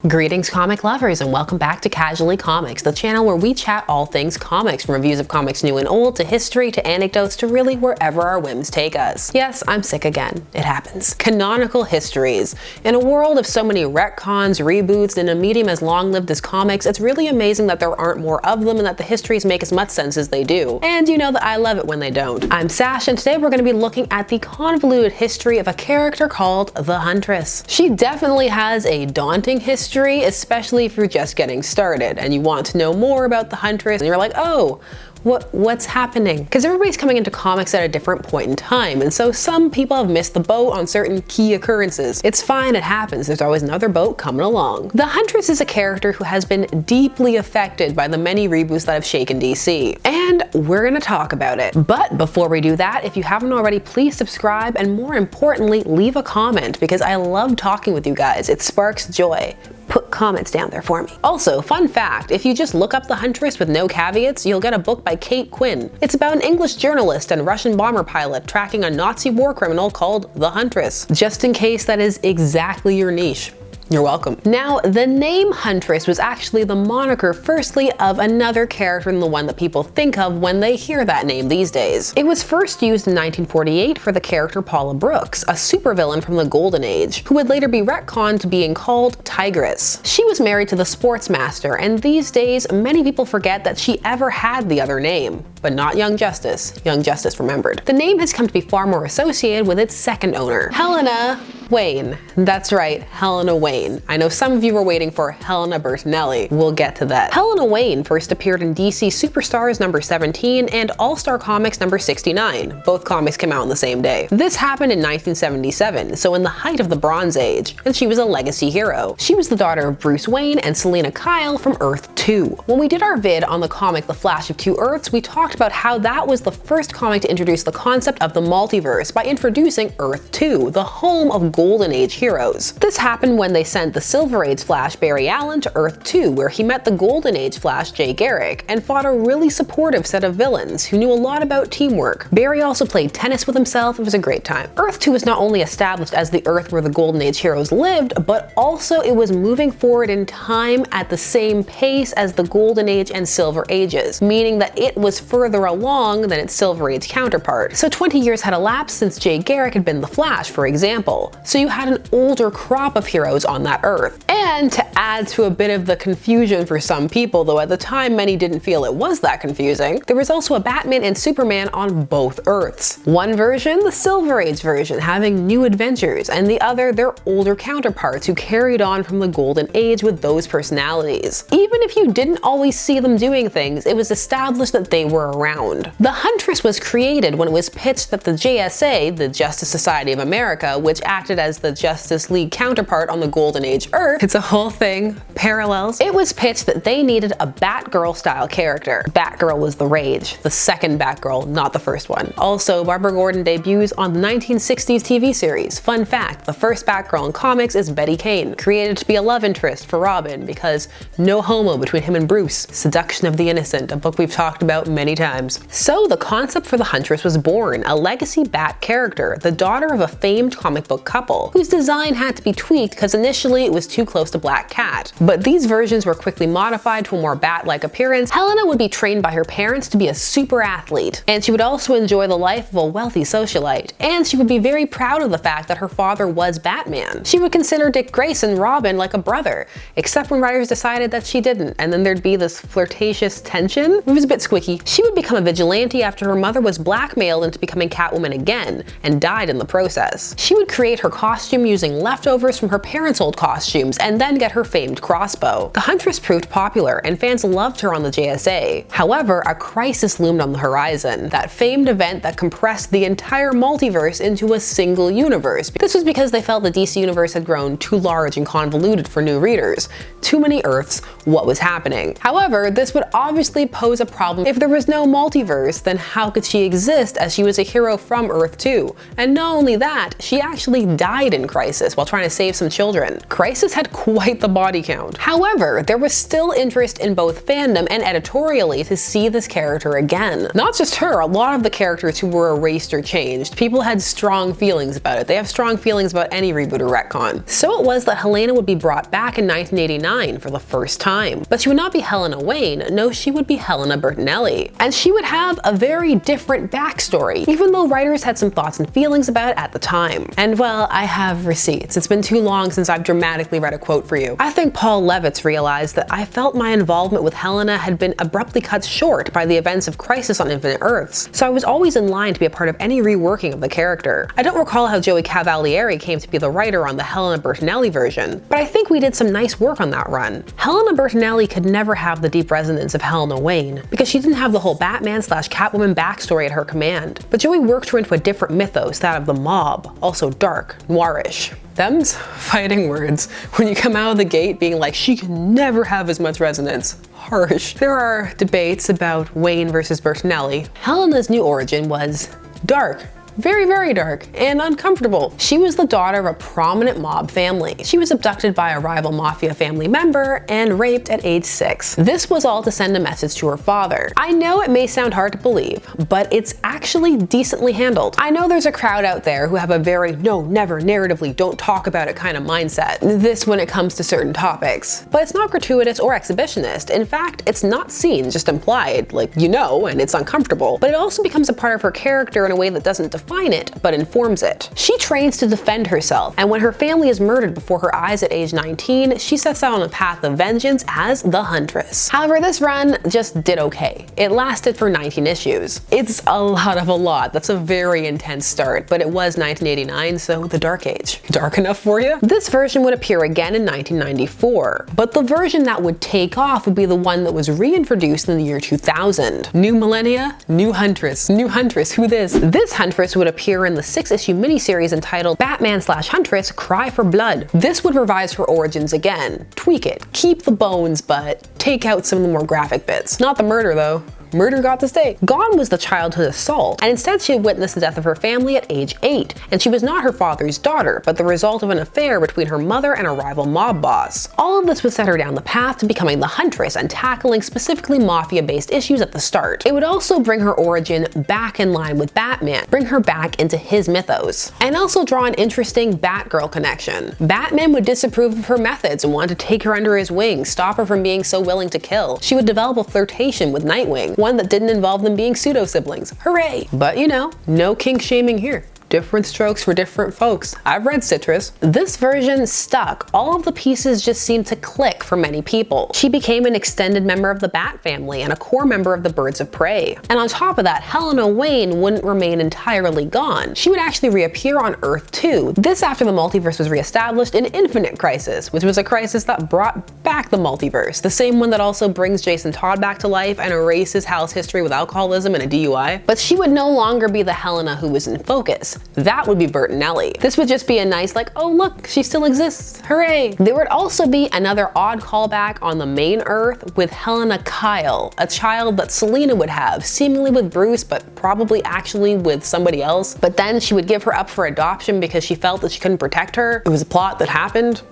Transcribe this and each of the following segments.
Greetings comic lovers and welcome back to Casually Comics, the channel where we chat all things comics, from reviews of comics new and old to history to anecdotes to really wherever our whims take us. Yes, I'm sick again. It happens. Canonical histories. In a world of so many retcons, reboots, and a medium as long-lived as comics, it's really amazing that there aren't more of them and that the histories make as much sense as they do. And you know that I love it when they don't. I'm Sash and today we're going to be looking at the convoluted history of a character called the Huntress. She definitely has a daunting history, especially if you're just getting started and you want to know more about the Huntress and you're like, oh, what's happening? Because everybody's coming into comics at a different point in time, and so some people have missed the boat on certain key occurrences. It's fine, it happens. There's always another boat coming along. The Huntress is a character who has been deeply affected by the many reboots that have shaken DC, and we're gonna talk about it. But before we do that, if you haven't already, please subscribe and more importantly, leave a comment because I love talking with you guys. It sparks joy. Put comments down there for me. Also, fun fact, if you just look up the Huntress with no caveats, you'll get a book by Kate Quinn. It's about an English journalist and Russian bomber pilot tracking a Nazi war criminal called the Huntress. Just in case that is exactly your niche. You're welcome. Now, the name Huntress was actually the moniker, firstly, of another character than the one that people think of when they hear that name these days. It was first used in 1948 for the character Paula Brooks, a supervillain from the Golden Age, who would later be retconned to being called Tigress. She was married to the Sportsmaster, and these days, many people forget that she ever had the other name. But not Young Justice. Young Justice remembered. The name has come to be far more associated with its second owner, Helena Wayne. That's right, Helena Wayne. I know some of you were waiting for Helena Bertinelli. We'll get to that. Helena Wayne first appeared in DC Superstars number 17 and All-Star Comics number 69. Both comics came out on the same day. This happened in 1977, so in the height of the Bronze Age, and she was a legacy hero. She was the daughter of Bruce Wayne and Selena Kyle from Earth 2. When we did our vid on the comic The Flash of Two Earths, we talked about how that was the first comic to introduce the concept of the multiverse by introducing Earth 2, the home of Golden Age heroes. This happened when they sent the Silver Age Flash Barry Allen to Earth 2, where he met the Golden Age Flash Jay Garrick and fought a really supportive set of villains who knew a lot about teamwork. Barry also played tennis with himself. It was a great time. Earth 2 was not only established as the Earth where the Golden Age heroes lived, but also it was moving forward in time at the same pace as the Golden Age and Silver Ages, meaning that it was further along than its Silver Age counterpart. So 20 years had elapsed since Jay Garrick had been the Flash, for example. So you had an older crop of heroes on that Earth. And to add to a bit of the confusion for some people, though at the time many didn't feel it was that confusing, there was also a Batman and Superman on both Earths. One version, the Silver Age version, having new adventures, and the other, their older counterparts who carried on from the Golden Age with those personalities. Even if you didn't always see them doing things, it was established that they were around. The Huntress was created when it was pitched that the JSA, the Justice Society of America, which acted as the Justice League counterpart on the Golden Age Earth, it's a whole thing, parallels. It was pitched that they needed a Batgirl style character. Batgirl was the rage, the second Batgirl, not the first one. Also, Barbara Gordon debuts on the 1960s TV series. Fun fact, the first Batgirl in comics is Betty Kane, created to be a love interest for Robin because no homo between him and Bruce. Seduction of the Innocent, a book we've talked about many times. So the concept for the Huntress was born, a legacy Bat character, the daughter of a famed comic book couple, whose design had to be tweaked because initially it was too close to Black Cat. But these versions were quickly modified to a more bat-like appearance. Helena would be trained by her parents to be a super athlete, and she would also enjoy the life of a wealthy socialite, and she would be very proud of the fact that her father was Batman. She would consider Dick Grayson Robin like a brother, except when writers decided that she didn't, and then there'd be this flirtatious tension. It was a bit squicky. She would become a vigilante after her mother was blackmailed into becoming Catwoman again, and died in the process. She would create her costume using leftovers from her parents' old costumes, and then get her famed crossbow. The Huntress proved popular, and fans loved her on the JSA. However, a crisis loomed on the horizon, that famed event that compressed the entire multiverse into a single universe. This was because they felt the DC universe had grown too large and convoluted for new readers. Too many Earths, what was happening? However, this would obviously pose a problem. If there was no multiverse, then how could she exist as she was a hero from Earth 2? And not only that, she actually died in Crisis while trying to save some children. children. Crisis had quite the body count. However, there was still interest in both fandom and editorially to see this character again. Not just her, a lot of the characters who were erased or changed. People had strong feelings about it. They have strong feelings about any reboot or retcon. So it was that Helena would be brought back in 1989 for the first time. But she would not be Helena Wayne, no, she would be Helena Bertinelli. And she would have a very different backstory, even though writers had some thoughts and feelings about it at the time. And well, I have receipts. It's been too long since I've dramatically read a quote for you. I think Paul Levitz realized that I felt my involvement with Helena had been abruptly cut short by the events of Crisis on Infinite Earths, so I was always in line to be a part of any reworking of the character. I don't recall how Joey Cavalieri came to be the writer on the Helena Bertinelli version, but I think we did some nice work on that run. Helena Bertinelli could never have the deep resonance of Helena Wayne, because she didn't have the whole Batman/Catwoman backstory at her command, but Joey worked her into a different mythos, that of the mob, also dark, noirish. Them's fighting words. When you come out of the gate being like, she can never have as much resonance. Harsh. There are debates about Wayne versus Bertinelli. Helena's new origin was dark. Very, very dark and uncomfortable. She was the daughter of a prominent mob family. She was abducted by a rival mafia family member and raped at age 6. This was all to send a message to her father. I know it may sound hard to believe, but it's actually decently handled. I know there's a crowd out there who have a very no, never, narratively, don't talk about it kind of mindset. This when it comes to certain topics. But it's not gratuitous or exhibitionist. In fact, it's not seen, just implied, like you know, and it's uncomfortable. But it also becomes a part of her character in a way that doesn't define it, but informs it. She trains to defend herself, and when her family is murdered before her eyes at age 19, she sets out on a path of vengeance as the Huntress. However, this run just did okay. It lasted for 19 issues. It's a lot. That's a very intense start, but it was 1989, so the Dark Age. Dark enough for you? This version would appear again in 1994, but the version that would take off would be the one that was reintroduced in the year 2000. New millennia, new Huntress. New Huntress, who this? This Huntress would appear in the 6-issue miniseries entitled Batman/Huntress Cry for Blood. This would revise her origins again, tweak it, keep the bones, but take out some of the more graphic bits. Not the murder though. Murder got to stay. Gone was the childhood assault, and instead she had witnessed the death of her family at age 8, and she was not her father's daughter, but the result of an affair between her mother and a rival mob boss. All of this would set her down the path to becoming the Huntress and tackling specifically mafia-based issues at the start. It would also bring her origin back in line with Batman, bring her back into his mythos, and also draw an interesting Batgirl connection. Batman would disapprove of her methods and want to take her under his wing, stop her from being so willing to kill. She would develop a flirtation with Nightwing, one that didn't involve them being pseudo-siblings. Hooray! But you know, no kink shaming here. Different strokes for different folks. I've read Citrus. This version stuck. All of the pieces just seemed to click for many people. She became an extended member of the Bat family and a core member of the Birds of Prey. And on top of that, Helena Wayne wouldn't remain entirely gone. She would actually reappear on Earth 2. This after the multiverse was reestablished in Infinite Crisis, which was a crisis that brought back the multiverse. The same one that also brings Jason Todd back to life and erases Hal's history with alcoholism and a DUI. But she would no longer be the Helena who was in focus. That would be Bertinelli. This would just be a nice like, oh look, she still exists, hooray. There would also be another odd callback on the main Earth with Helena Kyle, a child that Selena would have, seemingly with Bruce, but probably actually with somebody else. But then she would give her up for adoption because she felt that she couldn't protect her. It was a plot that happened,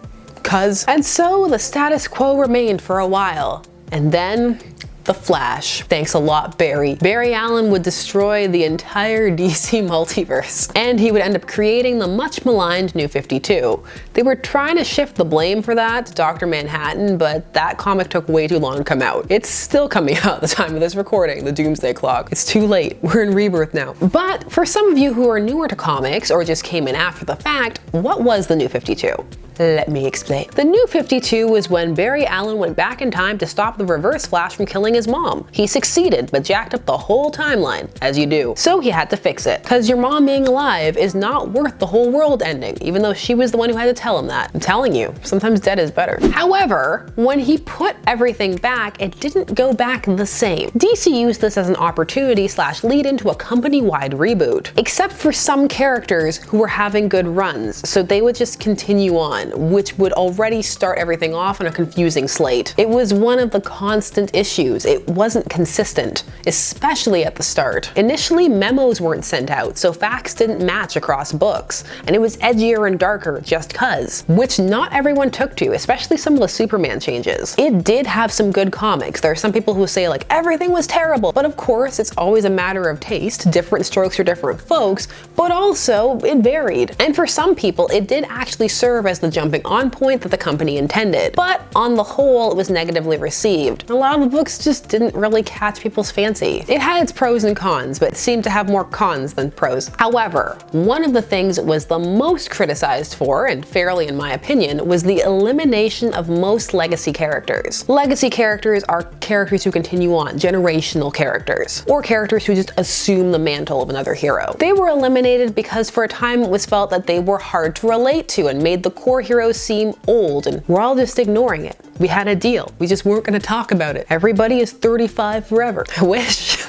and so the status quo remained for a while. And then The Flash. Thanks a lot, Barry. Barry Allen would destroy the entire DC multiverse, and he would end up creating the much maligned New 52. They were trying to shift the blame for that to Dr. Manhattan, but that comic took way too long to come out. It's still coming out at the time of this recording, the Doomsday Clock. It's too late. We're in Rebirth now. But for some of you who are newer to comics or just came in after the fact, what was the New 52? Let me explain. The New 52 was when Barry Allen went back in time to stop the Reverse Flash from killing his mom. He succeeded, but jacked up the whole timeline, as you do. So he had to fix it, because your mom being alive is not worth the whole world ending, even though she was the one who had to tell him that. I'm telling you, sometimes dead is better. However, when he put everything back, it didn't go back the same. DC used this as an opportunity / lead into a company-wide reboot, except for some characters who were having good runs, so they would just continue on. 1, which would already start everything off on a confusing slate. It was one of the constant issues. It wasn't consistent, especially at the start. Initially, memos weren't sent out, so facts didn't match across books, and it was edgier and darker just cuz, which not everyone took to, especially some of the Superman changes. It did have some good comics. There are some people who say like everything was terrible, but of course it's always a matter of taste, different strokes for different folks, but also it varied. And for some people, it did actually serve as the jumping on point that the company intended. But on the whole, it was negatively received. A lot of the books just didn't really catch people's fancy. It had its pros and cons, but it seemed to have more cons than pros. However, one of the things it was the most criticized for, and fairly in my opinion, was the elimination of most legacy characters. Legacy characters are characters who continue on, generational characters, or characters who just assume the mantle of another hero. They were eliminated because for a time it was felt that they were hard to relate to and made the core heroes seem old, and we're all just ignoring it. We had a deal. We just weren't going to talk about it. Everybody is 35 forever. I wish.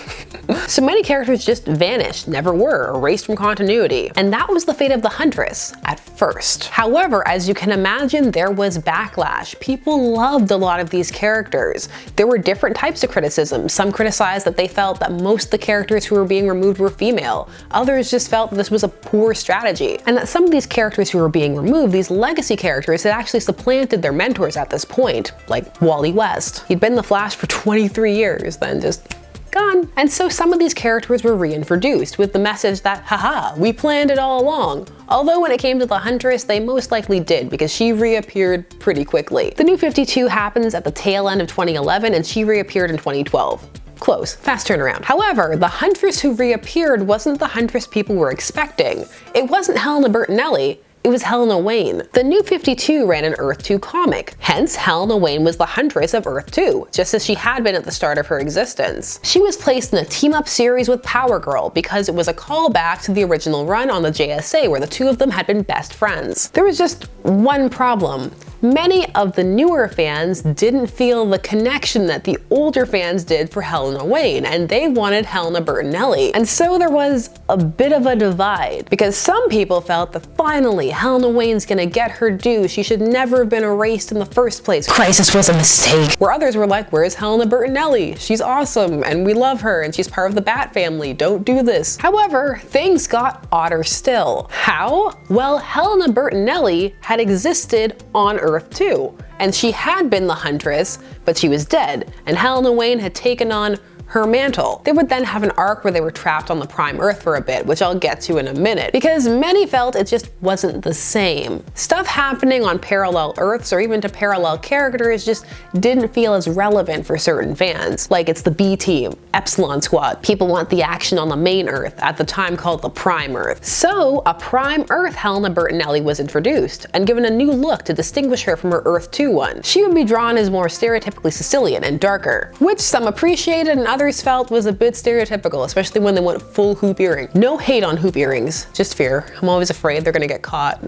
So many characters just vanished, never were, erased from continuity. And that was the fate of the Huntress at first. However, as you can imagine, there was backlash. People loved a lot of these characters. There were different types of criticism. Some criticized that they felt that most of the characters who were being removed were female. Others just felt that this was a poor strategy, and that some of these characters who were being removed, these legacy characters, had actually supplanted their mentors at this point, like Wally West. He'd been the Flash for 23 years, then just gone. And so some of these characters were reintroduced with the message that, haha, we planned it all along. Although when it came to the Huntress, they most likely did, because she reappeared pretty quickly. The New 52 happens at the tail end of 2011, and she reappeared in 2012. Close, fast turnaround. However, the Huntress who reappeared wasn't the Huntress people were expecting. It wasn't Helena Bertinelli. It was Helena Wayne. The New 52 ran an Earth 2 comic, hence Helena Wayne was the Huntress of Earth 2, just as she had been at the start of her existence. She was placed in a team-up series with Power Girl because it was a callback to the original run on the JSA where the two of them had been best friends. There was just one problem. Many of the newer fans didn't feel the connection that the older fans did for Helena Wayne, and they wanted Helena Bertinelli. And so there was a bit of a divide, because some people felt that finally Helena Wayne's gonna get her due, she should never have been erased in the first place. Crisis was a mistake. Where others were like, where's Helena Bertinelli? She's awesome, and we love her, and she's part of the Bat family, don't do this. However, things got odder still. How? Well, Helena Bertinelli had existed on Earth 2, and she had been the Huntress, but she was dead, and Helena Wayne had taken on her mantle. They would then have an arc where they were trapped on the Prime Earth for a bit, which I'll get to in a minute, because many felt it just wasn't the same. Stuff happening on parallel Earths or even to parallel characters just didn't feel as relevant for certain fans. Like it's the B Team, Epsilon Squad. People want the action on the main Earth, at the time called the Prime Earth. So a Prime Earth Helena Bertinelli was introduced and given a new look to distinguish her from her Earth 2 one. She would be drawn as more stereotypically Sicilian and darker, which some appreciated and others felt was a bit stereotypical, especially when they went full hoop earring. No hate on hoop earrings, just fear. I'm always afraid they're gonna get caught.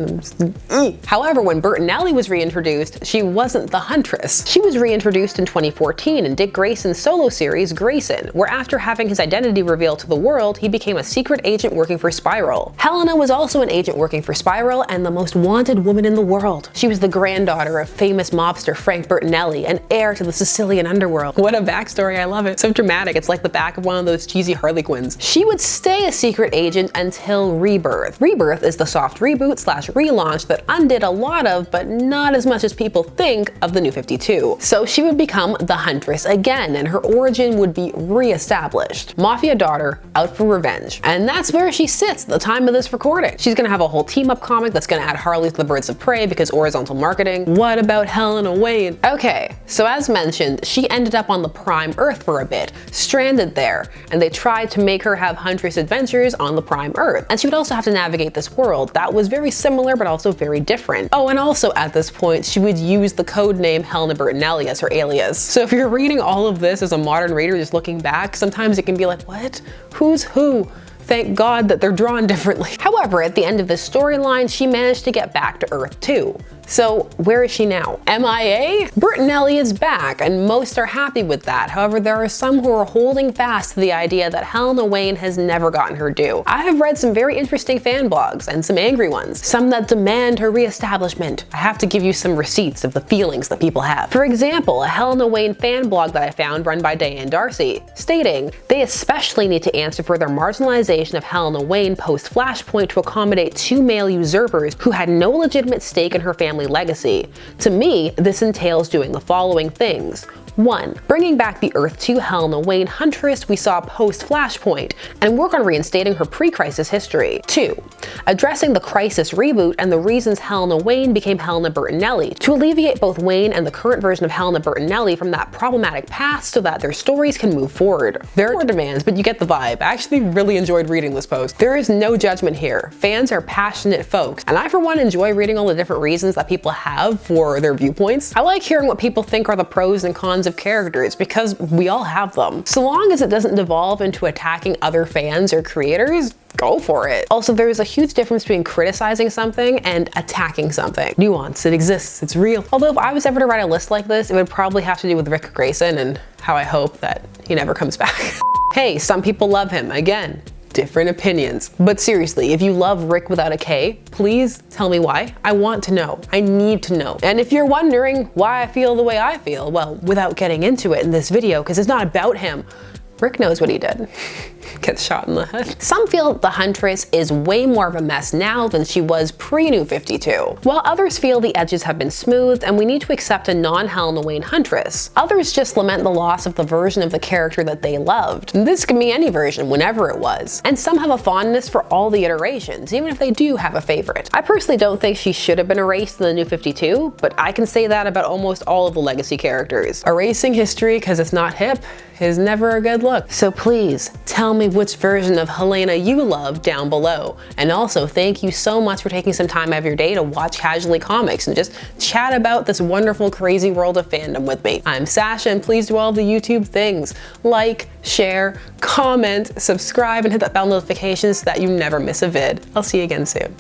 However, when Bertinelli was reintroduced, she wasn't the Huntress. She was reintroduced in 2014 in Dick Grayson's solo series, Grayson, where after having his identity revealed to the world, he became a secret agent working for Spiral. Helena was also an agent working for Spiral and the most wanted woman in the world. She was the granddaughter of famous mobster Frank Bertinelli and heir to the Sicilian underworld. What a backstory, I love it. So dramatic. It's like the back of one of those cheesy Harley Quinns. She would stay a secret agent until Rebirth. Rebirth is the soft reboot slash relaunch that undid a lot of, but not as much as people think, of the New 52. So she would become the Huntress again, and her origin would be re-established. Mafia daughter, out for revenge. And that's where she sits at the time of this recording. She's gonna have a whole team-up comic that's gonna add Harley to the Birds of Prey because horizontal marketing. What about Helena Wayne? Okay, so as mentioned, she ended up on the Prime Earth for a bit, stranded there, and they tried to make her have Huntress adventures on the Prime Earth. And she would also have to navigate this world that was very similar but also very different. Oh, and also at this point, she would use the code name Helena Bertinelli as her alias. So if you're reading all of this as a modern reader just looking back, sometimes it can be like, what? Who's who? Thank God that they're drawn differently. However, at the end of this storyline, she managed to get back to Earth 2. So where is she now? MIA? Bertinelli is back, and most are happy with that. However, there are some who are holding fast to the idea that Helena Wayne has never gotten her due. I have read some very interesting fan blogs, and some angry ones, some that demand her re-establishment. I have to give you some receipts of the feelings that people have. For example, a Helena Wayne fan blog that I found run by Diane Darcy, stating, they especially need to answer for their marginalization of Helena Wayne post-Flashpoint to accommodate two male usurpers who had no legitimate stake in her family legacy. To me, this entails doing the following things. 1. Bringing back the Earth 2 Helena Wayne Huntress we saw post-Flashpoint, and work on reinstating her pre-crisis history. 2. Addressing the Crisis reboot and the reasons Helena Wayne became Helena Bertinelli, to alleviate both Wayne and the current version of Helena Bertinelli from that problematic past so that their stories can move forward. There are more demands, but you get the vibe. I actually really enjoyed reading this post. There is no judgment here. Fans are passionate folks, and I for one enjoy reading all the different reasons that people have for their viewpoints. I like hearing what people think are the pros and cons of characters, because we all have them. So long as it doesn't devolve into attacking other fans or creators, go for it. Also, there's a huge difference between criticizing something and attacking something. Nuance, it exists, it's real. Although if I was ever to write a list like this, it would probably have to do with Rick Grayson and how I hope that he never comes back. Hey, some people love him. Again, different opinions. But seriously, if you love Rick without a K, please tell me why. I want to know. I need to know. And if you're wondering why I feel the way I feel, well, without getting into it in this video, because it's not about him, Rick knows what he did. Gets shot in the head. Some feel the Huntress is way more of a mess now than she was pre-New 52, while others feel the edges have been smoothed and we need to accept a non-Helena Wayne Huntress. Others just lament the loss of the version of the character that they loved. This can be any version, whenever it was. And some have a fondness for all the iterations, even if they do have a favorite. I personally don't think she should have been erased in the New 52, but I can say that about almost all of the legacy characters. Erasing history because it's not hip is never a good look. So please, tell me which version of Helena you love down below. And also, thank you so much for taking some time out of your day to watch Casually Comics and just chat about this wonderful, crazy world of fandom with me. I'm Sasha, and please do all the YouTube things. Like, share, comment, subscribe, and hit that bell notification so that you never miss a vid. I'll see you again soon.